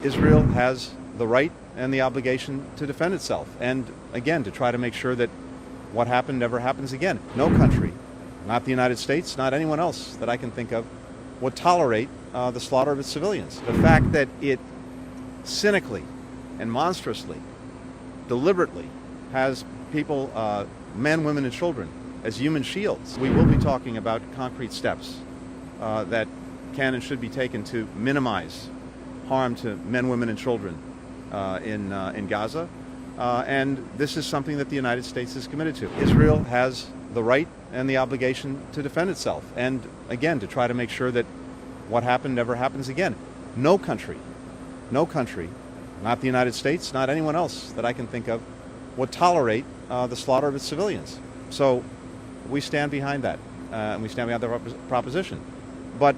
Israel has the right and the obligation to defend itself, and again, to try to make sure that what happened never happens again. No country, not the United States, not anyone else that I can think of, would tolerate the slaughter of its civilians. The fact that it cynically and monstrously, deliberately has people, men, women, and children, as human shields. We will be talking about concrete steps that can and should be taken to minimize harm to men, women, and children in Gaza. And this is something that the United States is committed to. Israel has the right and the obligation to defend itself, and again, to try to make sure that what happened never happens again. No country, not the United States, not anyone else that I can think of, would tolerate the slaughter of its civilians. So we stand behind that, and we stand behind the proposition. But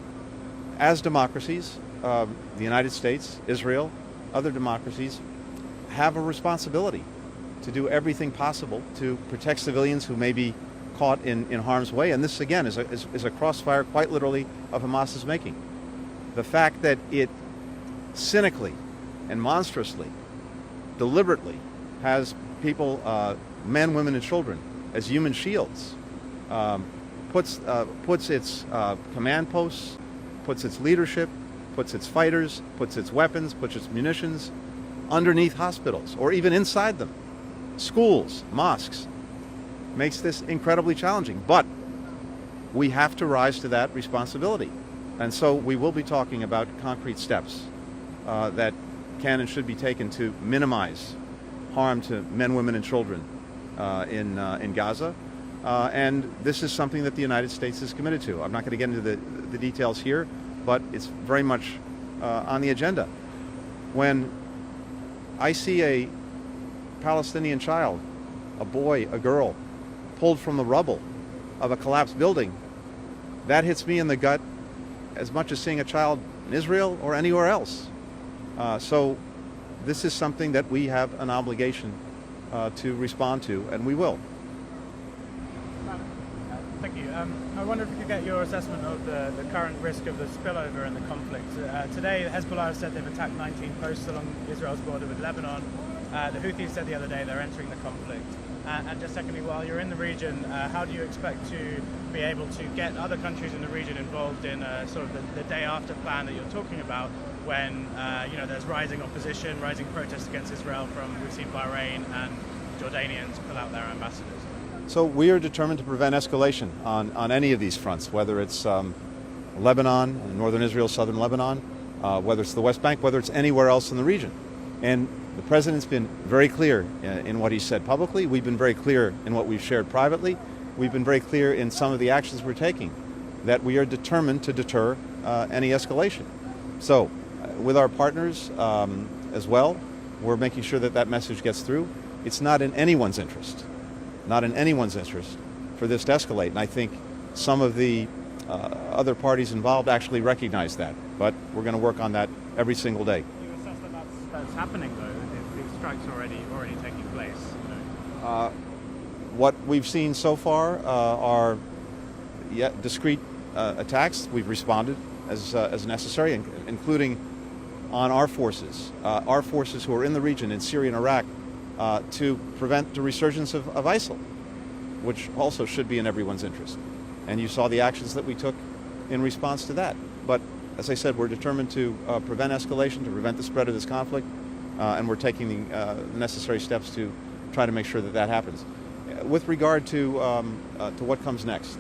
as democracies, the United States, Israel, other democracies have a responsibility to do everything possible to protect civilians who may be caught in harm's way. And this, again, is a crossfire, quite literally, of Hamas's making. The fact that it cynically and monstrously, deliberately has people, men, women, and children, as human shields, puts its command posts, puts its leadership, puts its fighters, puts its weapons, puts its munitions underneath hospitals or even inside them, schools, mosques, makes this incredibly challenging. But we have to rise to that responsibility. And so we will be talking about concrete steps that can and should be taken to minimize harm to men, women, and children in Gaza. And this is something that the United States is committed to. I'm not going to get into the details here, but it's very much on the agenda. When I see a Palestinian child, a boy, a girl, pulled from the rubble of a collapsed building, that hits me in the gut as much as seeing a child in Israel or anywhere else. So this is something that we have an obligation to respond to, and we will. Thank you. I wonder if we could get your assessment of the current risk of the spillover in the conflict. Today, Hezbollah has said they've attacked 19 posts along Israel's border with Lebanon. The Houthis said the other day they're entering the conflict. And just secondly, while you're in the region, how do you expect to be able to get other countries in the region involved in sort of the day after plan that you're talking about, when there's rising opposition, rising protests against Israel from, we've seen Bahrain and Jordanians pull out their ambassadors? So we are determined to prevent escalation on any of these fronts, whether it's Lebanon, northern Israel, southern Lebanon, whether it's the West Bank, whether it's anywhere else in the region. And the President's been very clear in what he said publicly. We've been very clear in what we've shared privately. We've been very clear in some of the actions we're taking, that we are determined to deter any escalation. So with our partners as well, we're making sure that that message gets through. It's not in anyone's interest for this to escalate. And I think some of the other parties involved actually recognize that. But we're going to work on that every single day. Do you assess that that's happening, though, if these strikes already taking place? What we've seen so far are discrete attacks. We've responded as necessary, including on our forces who are in the region in Syria and Iraq, to prevent the resurgence of ISIL, which also should be in everyone's interest. And you saw the actions that we took in response to that. But as I said, we're determined to prevent escalation, to prevent the spread of this conflict, and we're taking the necessary steps to try to make sure that that happens. With regard to what comes next,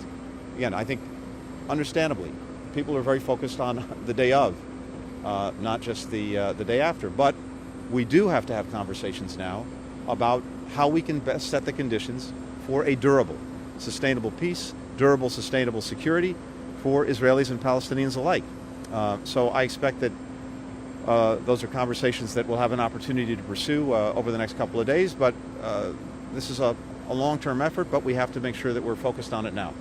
again, I think, understandably, people are very focused on the day of, not just the day after. But we do have to have conversations now about how we can best set the conditions for a durable, sustainable peace, durable, sustainable security for Israelis and Palestinians alike. So I expect that those are conversations that we'll have an opportunity to pursue over the next couple of days. But this is a long-term effort, but we have to make sure that we're focused on it now.